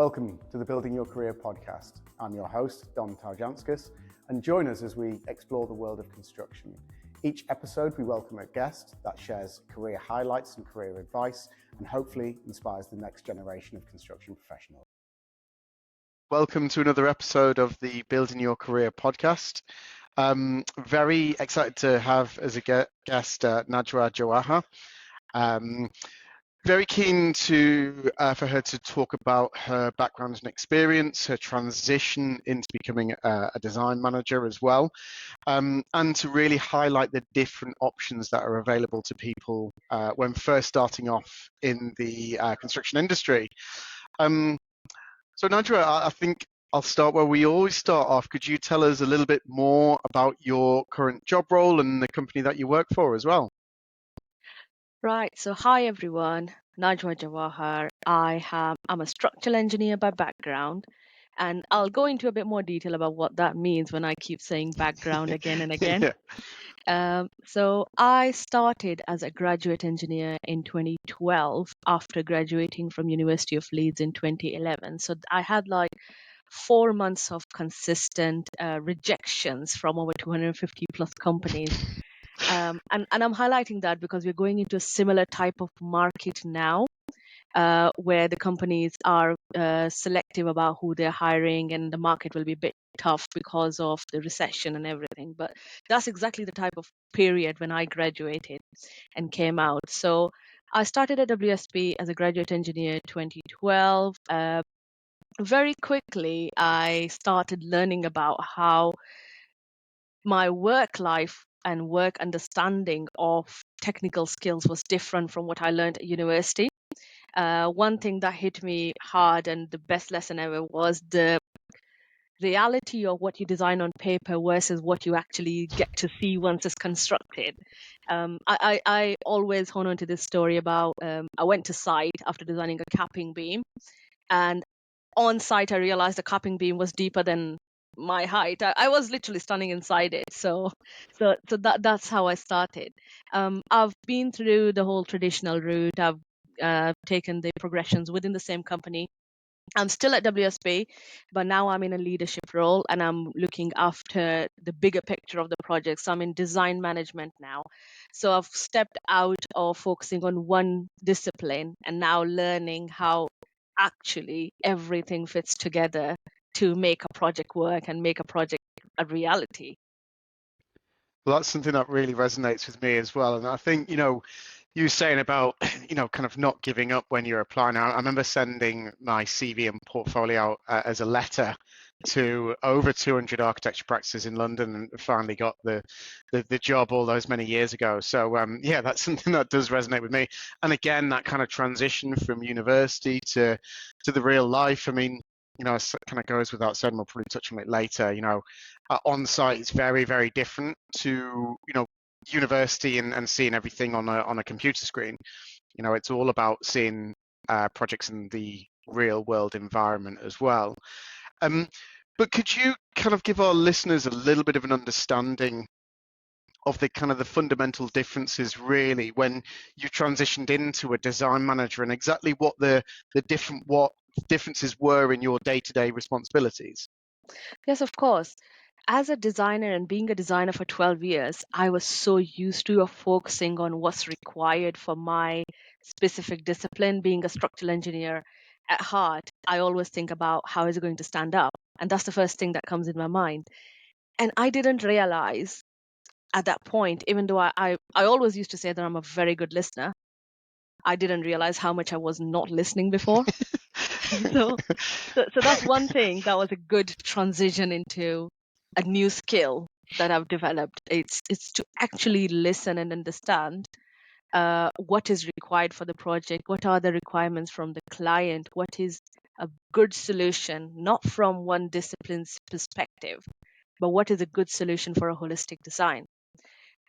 Welcome to the Building Your Career podcast. I'm your host, Don Tarjanskis, and join us as we explore the world of construction. Each episode, we welcome a guest that shares career highlights and career advice, and hopefully inspires the next generation of construction professionals. Welcome to another episode of the Building Your Career podcast. Very excited to have as a guest Najwa Jawahar. Very keen for her to talk about her background and experience, her transition into becoming a design manager as well, and to really highlight the different options that are available to people when first starting off in the construction industry. So Najwa, I think I'll start where we always start off. Could you tell us a little bit more about your current job role and the company that you work for as well? Right. So, hi everyone. Najwa Jawahar. I'm a structural engineer by background, and I'll go into a bit more detail about what that means when I keep saying background again and again. So, I started as a graduate engineer in 2012 after graduating from University of Leeds in 2011. So, I had like 4 months of consistent rejections from over 250 plus companies. And I'm highlighting that because we're going into a similar type of market now, where the companies are selective about who they're hiring, and the market will be a bit tough because of the recession and everything. But that's exactly the type of period when I graduated and came out. So I started at WSP as a graduate engineer in 2012. Very quickly, I started learning about how my work life and work understanding of technical skills was different from what I learned at university. One thing that hit me hard, and the best lesson ever, was the reality of what you design on paper versus what you actually get to see once it's constructed. I always hone on to this story about I went to site after designing a capping beam, and on site I realized the capping beam was deeper than my height. I was literally standing inside it. So that's how I started. I've been through the whole traditional route. I've taken the progressions within the same company. I'm still at WSP, but now I'm in a leadership role and I'm looking after the bigger picture of the project. So I'm in design management now. So I've stepped out of focusing on one discipline and now learning how actually everything fits together to make a project work and make a project a reality. Well, that's something that really resonates with me as well. And I think, you were saying about, kind of not giving up when you're applying. I remember sending my CV and portfolio as a letter to over 200 architecture practices in London, and finally got the job all those many years ago. So yeah, that's something that does resonate with me. And again, that kind of transition from university to the real life. I mean, it kind of goes without saying, we'll probably touch on it later. On site is very, very different to university and seeing everything on a computer screen. It's all about seeing projects in the real world environment as well. But could you kind of give our listeners a little bit of an understanding of the kind of the fundamental differences really when you transitioned into a design manager, and exactly what the differences were in your day-to-day responsibilities? Yes, of course. As a designer and being a designer for 12 years, I was so used to focusing on what's required for my specific discipline. Being a structural engineer at heart, I always think about how is it going to stand up. And that's the first thing that comes in my mind. And I didn't realize at that point, even though I always used to say that I'm a very good listener, I didn't realize how much I was not listening before. so that's one thing that was a good transition into a new skill that I've developed. It's to actually listen and understand what is required for the project, what are the requirements from the client, what is a good solution, not from one discipline's perspective, but what is a good solution for a holistic design.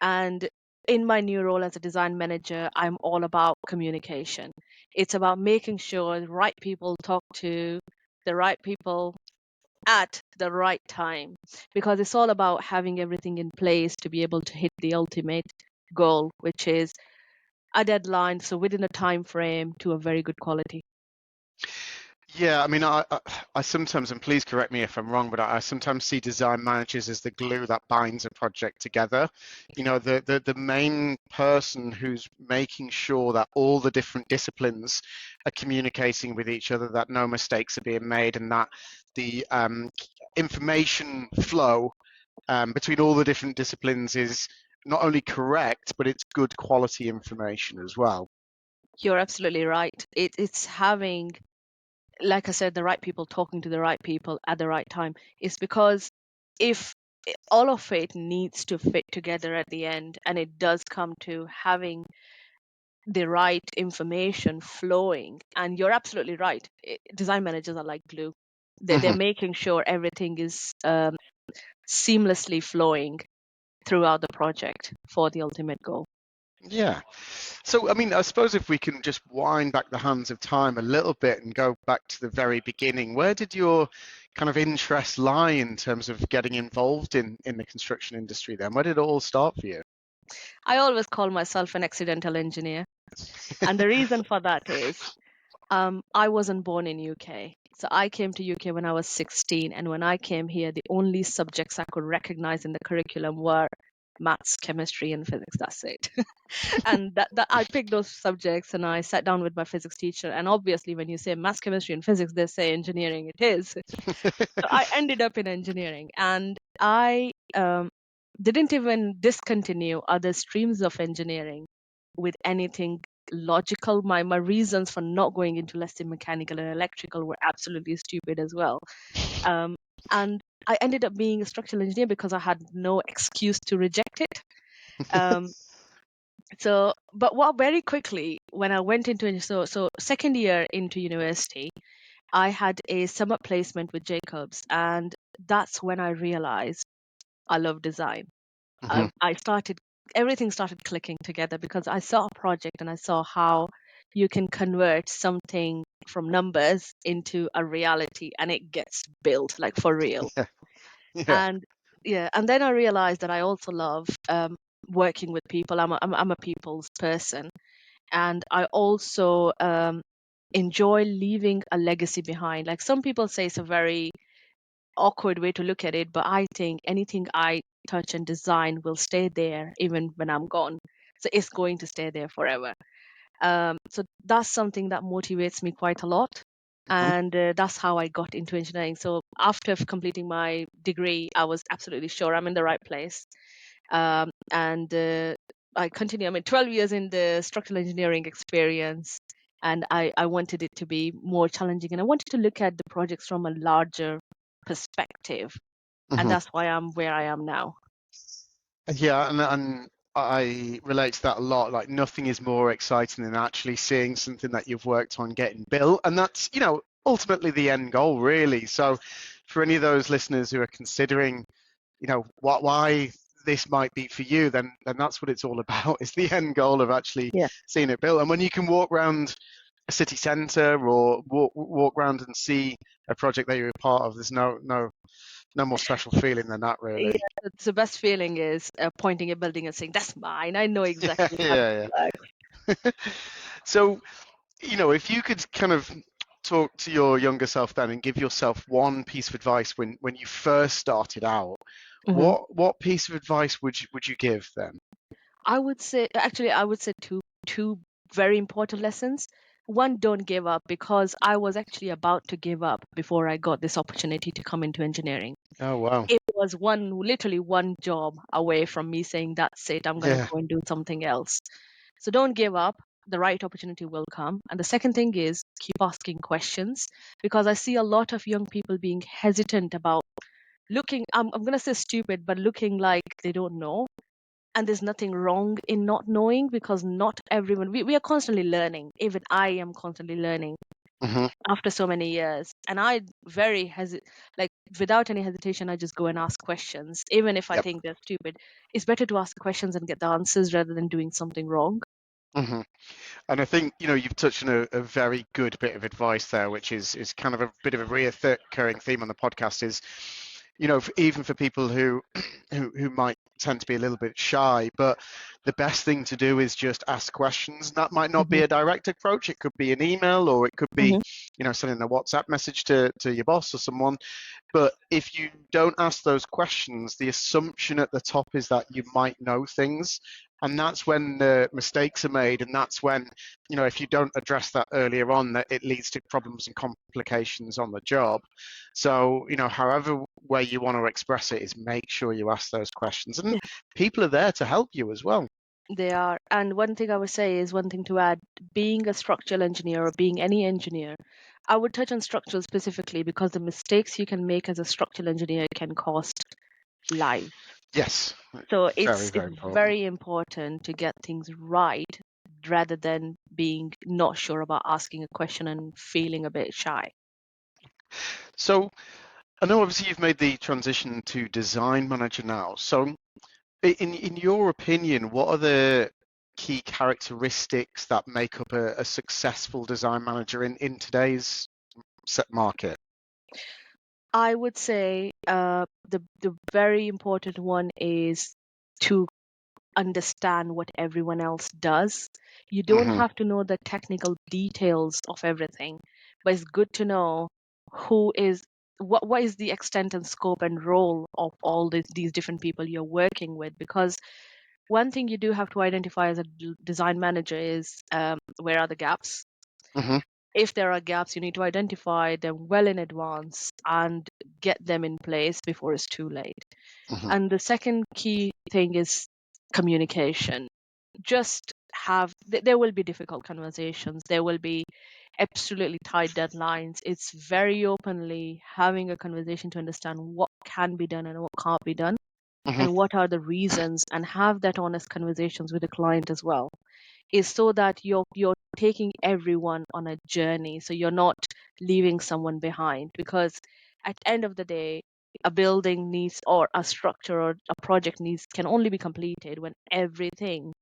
And in my new role as a design manager, I'm all about communication. It's about making sure the right people talk to the right people at the right time, because it's all about having everything in place to be able to hit the ultimate goal, which is a deadline, so within a time frame, to a very good quality. Yeah, I mean, I sometimes, and please correct me if I'm wrong, but I sometimes see design managers as the glue that binds a project together. You know, the main person who's making sure that all the different disciplines are communicating with each other, that no mistakes are being made, and that the information flow between all the different disciplines is not only correct, but it's good quality information as well. You're absolutely right. It's having, like I said, the right people talking to the right people at the right time. It's because if all of it needs to fit together at the end, and it does come to having the right information flowing, and you're absolutely right. Design managers are like glue. They're Mhm. making sure everything is seamlessly flowing throughout the project for the ultimate goal. Yeah. So, I mean, I suppose if we can just wind back the hands of time a little bit and go back to the very beginning, where did your kind of interest lie in terms of getting involved in the construction industry then? Where did it all start for you? I always call myself an accidental engineer, and the reason for that is I wasn't born in UK. So I came to UK when I was 16, and when I came here, the only subjects I could recognize in the curriculum were maths, chemistry, and physics. That's it. And that I picked those subjects, and I sat down with my physics teacher. And obviously, when you say maths, chemistry, and physics, they say engineering it is. So I ended up in engineering, and I didn't even discontinue other streams of engineering with anything logical. My reasons for not going into, let's say, mechanical and electrical were absolutely stupid as well. Um, and I ended up being a structural engineer because I had no excuse to reject it. Um, but what very quickly when I went into so second year into university, I had a summer placement with Jacobs, and that's when I realized I love design. Mhm. I started everything started clicking together because I saw a project and I saw how you can convert something from numbers into a reality, and it gets built like for real. Yeah. Yeah. And yeah, and then I realized that I also love working with people. I'm a people's person, and I also enjoy leaving a legacy behind. Like some people say it's a very awkward way to look at it, but I think anything I touch and design will stay there even when I'm gone. So it's going to stay there forever. So that's something that motivates me quite a lot. Mhm. And that's how I got into engineering. So after completing my degree, I was absolutely sure I'm in the right place. And I continue. I mean, 12 years in the structural engineering experience, and I wanted it to be more challenging, and I wanted to look at the projects from a larger perspective, and Mhm. that's why I'm where I am now. Yeah, and I relate to that a lot. Like nothing is more exciting than actually seeing something that you've worked on getting built, and that's, ultimately the end goal, really. So, for any of those listeners who are considering, why this might be for you, then that's what it's all about. Is the end goal of actually Yeah. seeing it built. And when you can walk around a city centre or walk around and see a project that you're a part of, there's no more special feeling than that, Yeah, really. the best feeling is pointing a building and saying, "That's mine. I know Yeah, exactly how yeah, it yeah. So, if you could kind of talk to your younger self then and give yourself one piece of advice when you first started out, works." what piece of advice would you give then? I would say, actually, I would say two very important lessons. One, don't give up, because I was actually about to give up before I got this opportunity to come into engineering. Oh, wow. It was literally one job away from me saying, "That's it, I'm going to Yeah. go and do something else." So don't give up. The right opportunity will come. And the second thing is keep asking questions, because I see a lot of young people being hesitant about looking, I'm going to say stupid, but looking like they don't know. And there's nothing wrong in not knowing, because not everyone, we are constantly learning. Even I am constantly learning Hmm. after so many years. And I very like without any hesitation, I just go and ask questions, even if I Yep. think they're stupid. It's better to ask the questions and get the answers rather than doing something wrong. Hmm. And I think, you've touched on a very good bit of advice there, which is kind of a bit of a reoccurring theme on the podcast is, even for people who who might tend to be a little bit shy, but the best thing to do is just ask questions. That might not Mm-hmm. be a direct approach. It could be an email, or it could be, Mm-hmm. sending a WhatsApp message to your boss or someone. But if you don't ask those questions, the assumption at the top is that you might know things. And that's when the mistakes are made. And that's when, if you don't address that earlier on, that it leads to problems and complications on the job. So, however way you want to express it is make sure you ask those questions. And people are there to help you as well. They are. And one thing I would say is one thing to add, being a structural engineer or being any engineer, I would touch on structural specifically because the mistakes you can make as a structural engineer can cost lives. Yes. So Very, it's very important. very important to get things right rather than being not sure about asking a question and feeling a bit shy. So I know obviously you've made the transition to design manager now. So in your opinion, what are the key characteristics that make up a successful design manager in today's set market? I would say the very important one is to understand what everyone else does. You don't Mm-hmm. have to know the technical details of everything, but it's good to know who is what is the extent and scope and role of all these different people you're working with. Because one thing you do have to identify as a design manager is where are the gaps. Mm-hmm. If there are gaps, you need to identify them well in advance and get them in place before it's too late. Mm-hmm. And the second key thing is communication. Just there will be difficult conversations. There will be absolutely tight deadlines. It's very openly having a conversation to understand what can be done and what can't be done Mm-hmm. and what are the reasons, and have that honest conversations with the client as well, is so that you're taking everyone on a journey, so you're not leaving someone behind. Because at the end of the day, a building needs, or a structure or a project needs, can only be completed when everything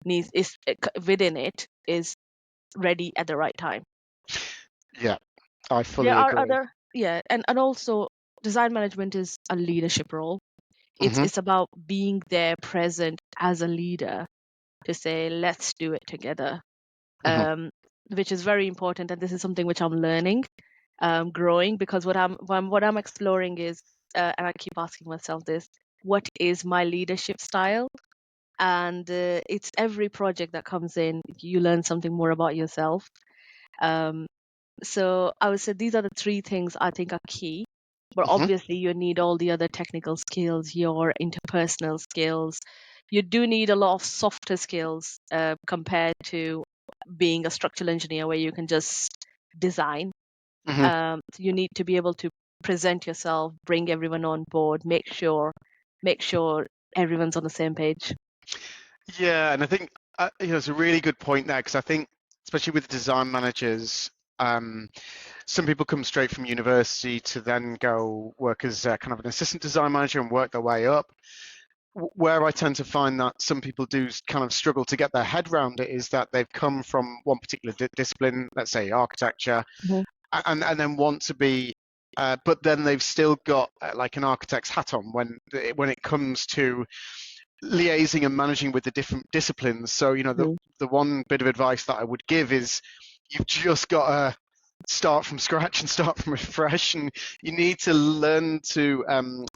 needs is within it is ready at the right time. Yeah, I There fully are agree. other, and also design management is a leadership role. Mm-hmm. It's about being there present as a leader to say let's do it together, Mm-hmm. which is very important. And this is something which I'm learning, growing, because what I'm exploring is, and I keep asking myself this: what is my leadership style? And it's every project that comes in, you learn something more about yourself. Um, so I would say these are the three things I think are key. But Mm-hmm. obviously, you need all the other technical skills, your interpersonal skills. You do need a lot of softer skills compared to being a structural engineer where you can just design. Mm-hmm. So you need to be able to present yourself, bring everyone on board, make sure everyone's on the same page. Yeah, and I think it's a really good point there, because I think especially with design managers, some people come straight from university to then go work as kind of an assistant design manager and work their way up. Where I tend to find that some people do kind of struggle to get their head around it is that they've come from one particular discipline, let's say architecture, Mhm. and then want to be, but then they've still got like an architect's hat on when it comes to liaising and managing with the different disciplines. So, Mhm. the one bit of advice that I would give is you've just got to start from scratch and start from fresh, and you need to learn to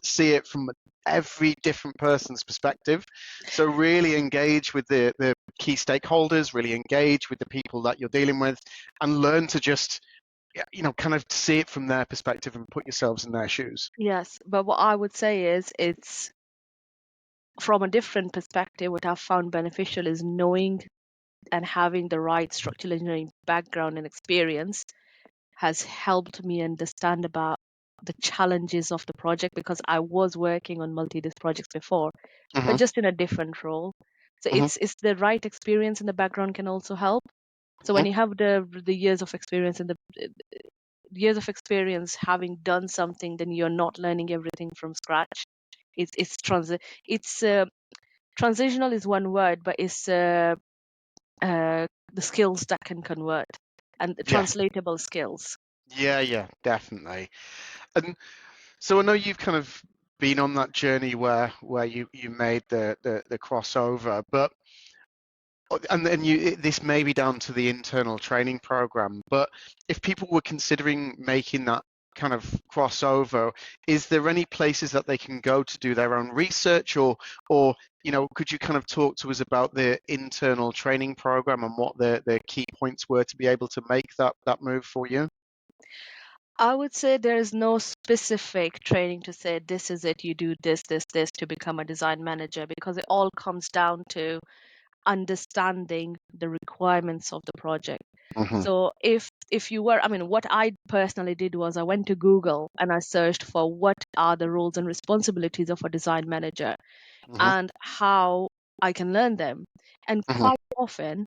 see it from every different person's perspective. So really engage with the key stakeholders, really engage with the people that you're dealing with, and learn to just kind of see it from their perspective and put yourselves in their shoes. Yes, but what I would say is, it's from a different perspective. What I've found beneficial is knowing and having the right structural engineering background and experience has helped me understand about the challenges of the project, because I was working on multi-disc projects before, but Mm-hmm. just in a different role. So Mm-hmm. it's the right experience in the background can also help. So when Mm-hmm. you have the years of experience and the years of experience having done something, then you're not learning everything from scratch. It's transitional is one word, but it's the skills that can convert, and the Yeah. translatable skills. Yeah, definitely. And so I know you've kind of been on that journey where you made the crossover, but and then this may be down to the internal training program, but if people were considering making that kind of crossover, is there any places that they can go to do their own research, or could you kind of talk to us about the internal training program and what the key points were to be able to make that move for you? I would say there is no specific training to say this is it, you do this, this, this to become a design manager, because it all comes down to understanding the requirements of the project. Mm-hmm. So if you were, I mean, what I personally did was I went to Google and I searched for what are the roles and responsibilities of a design manager Mm-hmm. and how I can learn them. And Mm-hmm. quite often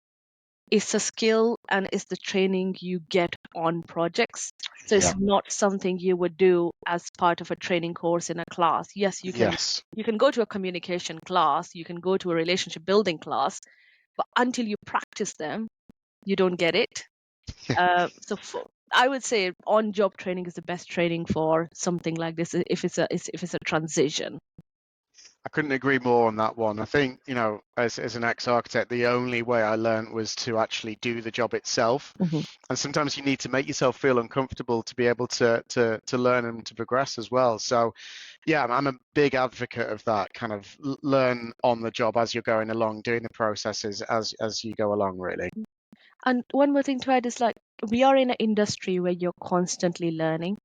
it's a skill and it's the training you get on projects. So Yeah. it's not something you would do as part of a training course in a class. Yes, you Yes. can go to a communication class, you can go to a relationship building class, but until you practice them, you don't get it. I would say on-job training is the best training for something like this if it's a transition. I couldn't agree more on that one. I think, as an ex-architect, the only way I learned was to actually do the job itself. Mhm. And sometimes you need to make yourself feel uncomfortable to be able to learn and to progress as well. So, yeah, I'm a big advocate of that kind of learn on the job as you're going along, doing the processes as you go along, really. And one more thing to add is, like, we are in an industry where you're constantly learning.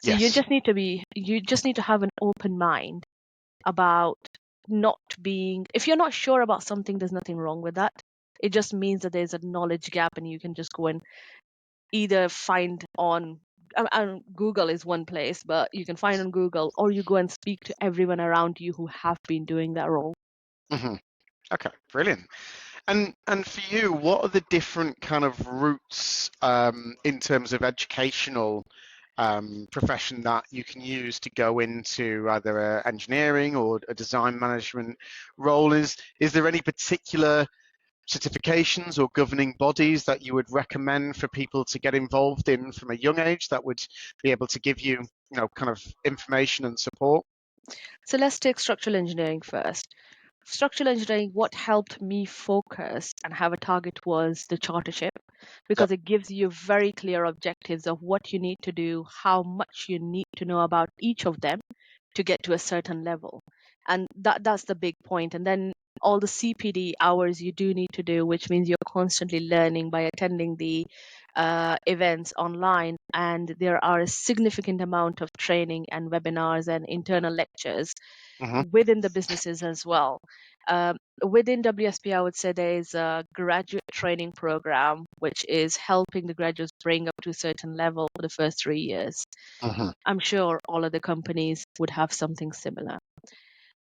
So you Yes. just need to have an open mind about not being, if you're not sure about something, there's nothing wrong with that. It just means that there's a knowledge gap and you can just go and either find on Google is one place, but you can find on Google, or you go and speak to everyone around you who have been doing that role. Mm-hmm. Okay, brilliant. And for you, what are the different kind of routes in terms of educational profession that you can use to go into either engineering or a design management role? Is there any particular certifications or governing bodies that you would recommend for people to get involved in from a young age that would be able to give you, kind of information and support? So let's take structural engineering first. Structural engineering, what helped me focus and have a target was the chartership, Yep. because it gives you very clear objectives of what you need to do, how much you need to know about each of them to get to a certain level. And that's the big point. And then all the CPD hours you do need to do, which means you're constantly learning by attending the events online. And there are a significant amount of training and webinars and internal lectures Mm-hmm. within the businesses as well. Within WSP, I would say there is a graduate training program which is helping the graduates bring up to a certain level for the first 3 years. Mm-hmm. I'm sure all of the companies would have something similar.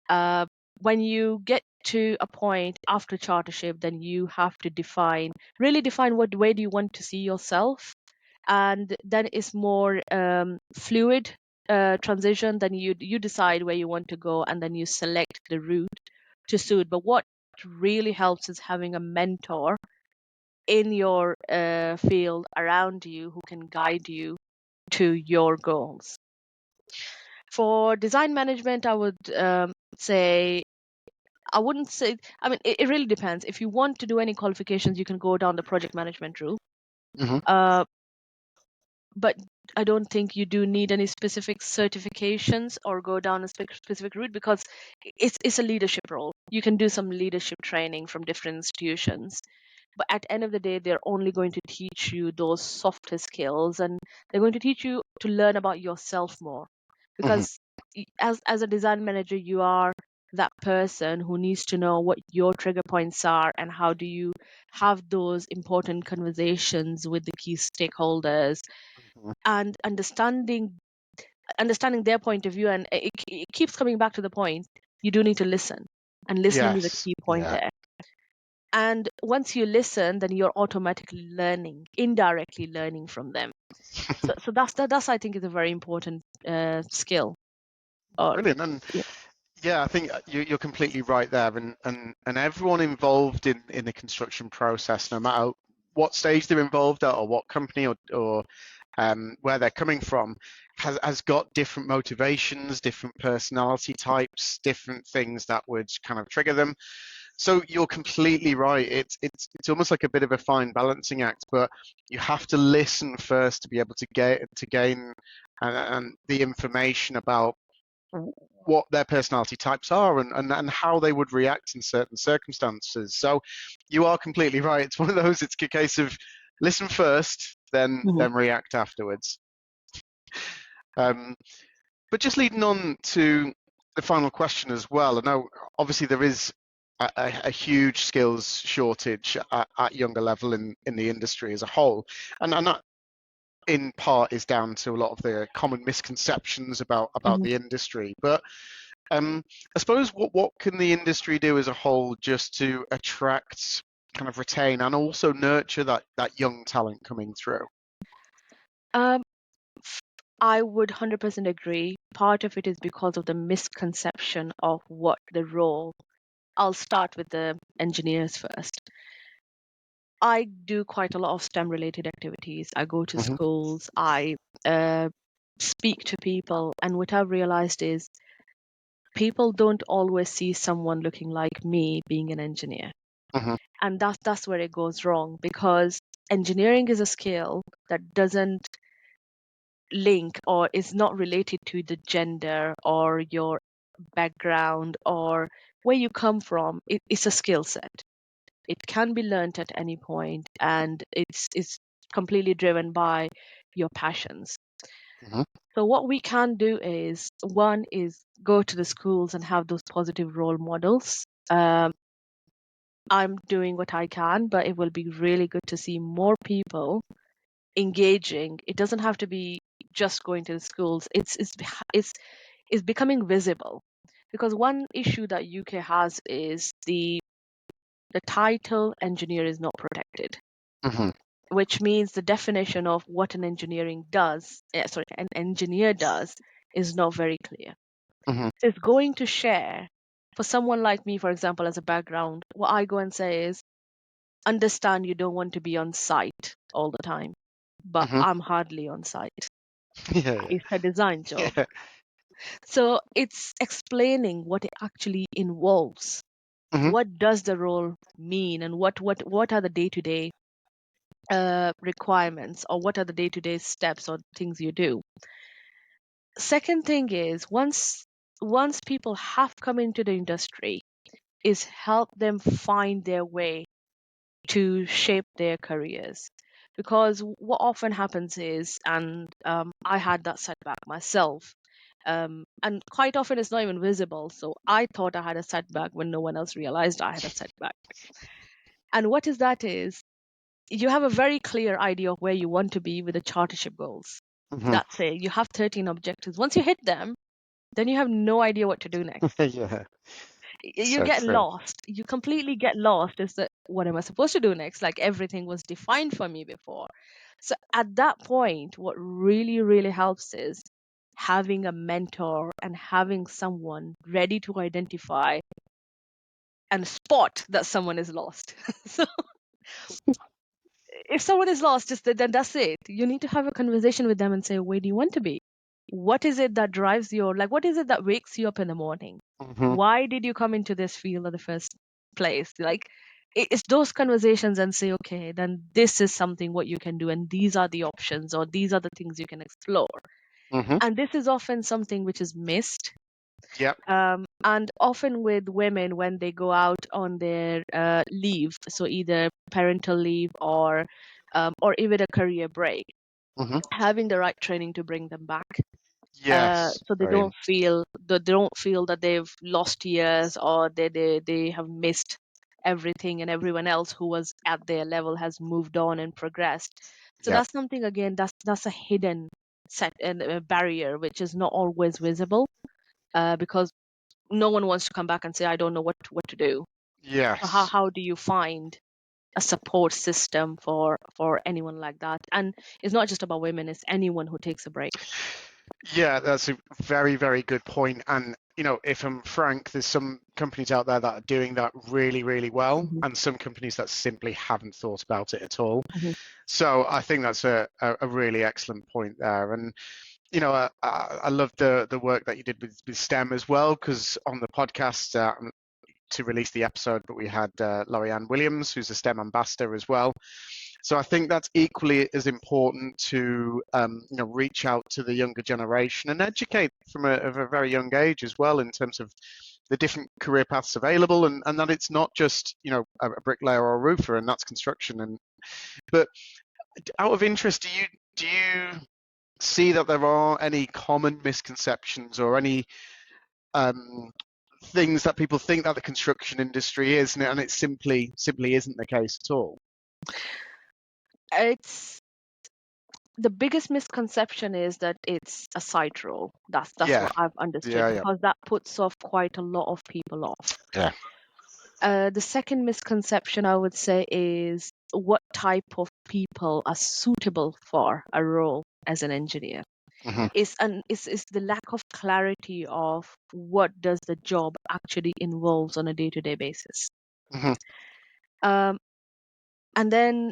When you get to a point after chartership, then you have to really define what way do you want to see yourself, and then it's more fluid transition. Then you decide where you want to go, and then you select the route to suit. But what really helps is having a mentor in your field around you who can guide you to your goals. For design management, I would say, I wouldn't say, I mean, it really depends. If you want to do any qualifications, you can go down the project management route. Mm-hmm. But I don't think you do need any specific certifications or go down a specific route, because it's a leadership role. You can do some leadership training from different institutions, but at the end of the day, they're only going to teach you those softer skills, and they're going to teach you to learn about yourself more. Mm-hmm. Because as a design manager, you are that person who needs to know what your trigger points are and how do you have those important conversations with the key stakeholders, and understanding their point of view. And it keeps coming back to the point, you do need to listen, and listening is a Yes. key point Yeah. there. And once you listen, then you're automatically learning, indirectly learning from them. So that's I think is a very important skill. Or Brilliant. And yeah. yeah, I think you're completely right there. And everyone involved in the construction process, no matter what stage they're involved at or what company or where they're coming from, has got different motivations, different personality types, different things that would kind of trigger them. So you're completely right. It's almost like a bit of a fine balancing act, but you have to listen first to be able to gain and the information about what their personality types are and how they would react in certain circumstances. So you are completely right. It's one of those, it's a case of listen first, then react afterwards. But just leading on to the final question as well, I know obviously there is a huge skills shortage at younger level in the industry as a whole, and that in part is down to a lot of the common misconceptions about the industry. But I suppose what can the industry do as a whole just to attract, kind of retain, and also nurture that young talent coming through? I would 100% agree. Part of it is because of the misconception of what the role. I'll start with the engineers first. I do quite a lot of STEM related activities. I go to schools, I speak to people, and what I've realized is people don't always see someone looking like me being an engineer. And that's where it goes wrong, because engineering is a skill that doesn't link or is not related to the gender or your background or where you come from. It's a skill set. It can be learned at any point, and it's completely driven by your passions. So what we can do is, one is go to the schools and have those positive role models. I'm doing what I can, but it will be really good to see more people engaging. It doesn't have to be just going to the schools. It's becoming visible, because one issue that UK has is the title engineer is not protected, which means the definition of what an engineering does, an engineer does, is not very clear. So it's going to share, for someone like me, for example, as a background, what I go and say is, understand you don't want to be on site all the time, but I'm hardly on site. It's a design job. So it's explaining what it actually involves. What does the role mean, and what are the day-to-day requirements, or what are the day-to-day steps or things you do. Second thing is, once people have come into the industry, is help them find their way to shape their careers. Because what often happens is, and I had that setback myself, and quite often it's not even visible. So I thought I had a setback when no one else realized I had a setback. And what is that is, you have a very clear idea of where you want to be with the chartership goals. That's it. You have 13 objectives. Once you hit them, then you have no idea what to do next. You So get true. lost. You completely get lost as to what am I supposed to do next? Like, everything was defined for me before. So at that point, what really, really helps is having a mentor and having someone ready to identify and spot that someone is lost. So if someone is lost, then that's it. You need to have a conversation with them and say, where do you want to be? What is it that drives your, like, what is it that wakes you up in the morning? Why did you come into this field in the first place? Like, it's those conversations, and say, okay, then this is something what you can do, and these are the options, or these are the things you can explore. And this is often something which is missed. And often with women, when they go out on their leave, so either parental leave or even a career break, having the right training to bring them back, so they don't feel that they've lost years, or they have missed everything, and everyone else who was at their level has moved on and progressed. So that's something, again, that's a hidden set and a barrier which is not always visible, because no one wants to come back and say, I don't know what to do. So how do you find a support system for anyone like that? And it's not just about women, it's anyone who takes a break. Yeah, that's a very, very good point. And if I'm frank, there's some companies out there that are doing that really, really well, Mhm. and some companies that simply haven't thought about it at all. Mhm. So I think that's a really excellent point there. And I love the work that you did with STEM as well, because on the podcast to release the episode, but we had Laurie-Ann Williams, who's a STEM ambassador as well. So I think that's equally as important to reach out to the younger generation and educate from a very young age as well, in terms of the different career paths available, and that it's not just a bricklayer or a roofer, and that's construction. But out of interest, do you see that there are any common misconceptions or any things that people think that the construction industry is, and it simply isn't the case at all? It's the biggest misconception is that it's a site role. That's Yeah, what I've understood, yeah. because that puts off quite a lot of people off. Yeah. The second misconception I would say is what type of people are suitable for a role as an engineer. Mhm. Is the lack of clarity of what does the job actually involves on a day-to-day basis. Mhm. And then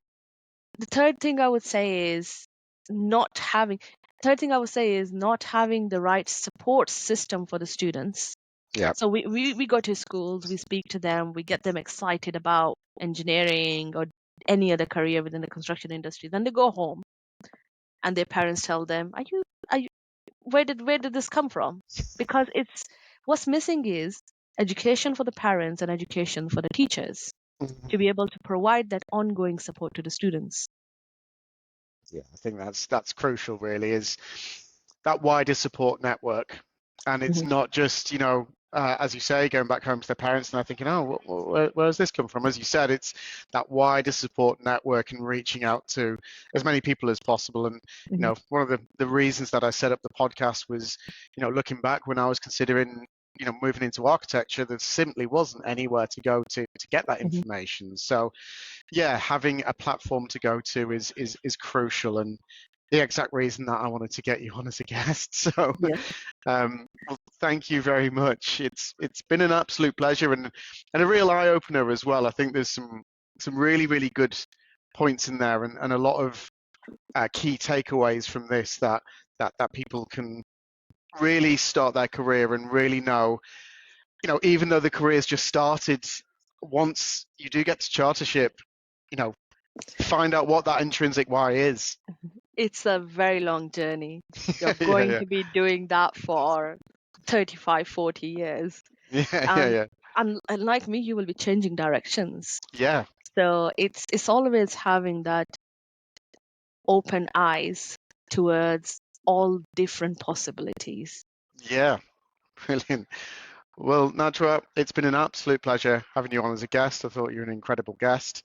the third thing I would say is not having the right support system for the students. Yeah. So we go to schools, we speak to them, we get them excited about engineering or any other career within the construction industry. Then they go home and their parents tell them, are you where did this come from? Because it's what's missing is education for the parents and education for the teachers Mhm. to be able to provide that ongoing support to the students. Yeah, I think that's crucial, really, is that wider support network. And it's Mhm. not just, as you say, going back home to their parents and they're thinking, oh, where has this come from? As you said, it's that wider support network and reaching out to as many people as possible. And, Mhm. one of the reasons that I set up the podcast was, looking back when I was considering, moving into architecture, there simply wasn't anywhere to go to get that Mhm. information. So, yeah, having a platform to go to is crucial, and the exact reason that I wanted to get you on as a guest. So, Yeah. well, thank you very much. It's been an absolute pleasure and a real eye opener as well. I think there's some really, really good points in there, and a lot of key takeaways from this that people can really start their career and really know, even though the career's just started, once you do get to chartership, find out what that intrinsic why is. It's a very long journey. You're Yeah, going yeah, to be doing that for 35, 40 years. yeah, yeah, And yeah, and like me, you will be changing directions. yeah. So it's always having that open eyes towards all different possibilities. Yeah, brilliant. Well, Najwa, it's been an absolute pleasure having you on as a guest. I thought you were an incredible guest.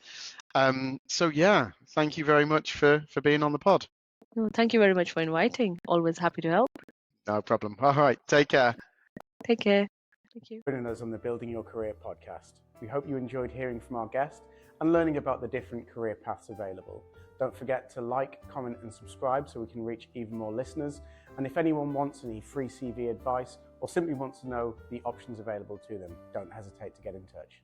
So yeah, thank you very much for being on the pod. No, thank you very much for inviting. Always happy to help. No problem. All right, take care. Take care. Thank you. Joining us on the Building Your Career podcast. We hope you enjoyed hearing from our guest and learning about the different career paths available. Don't forget to like, comment and subscribe so we can reach even more listeners. And if anyone wants any free CV advice or simply wants to know the options available to them, don't hesitate to get in touch.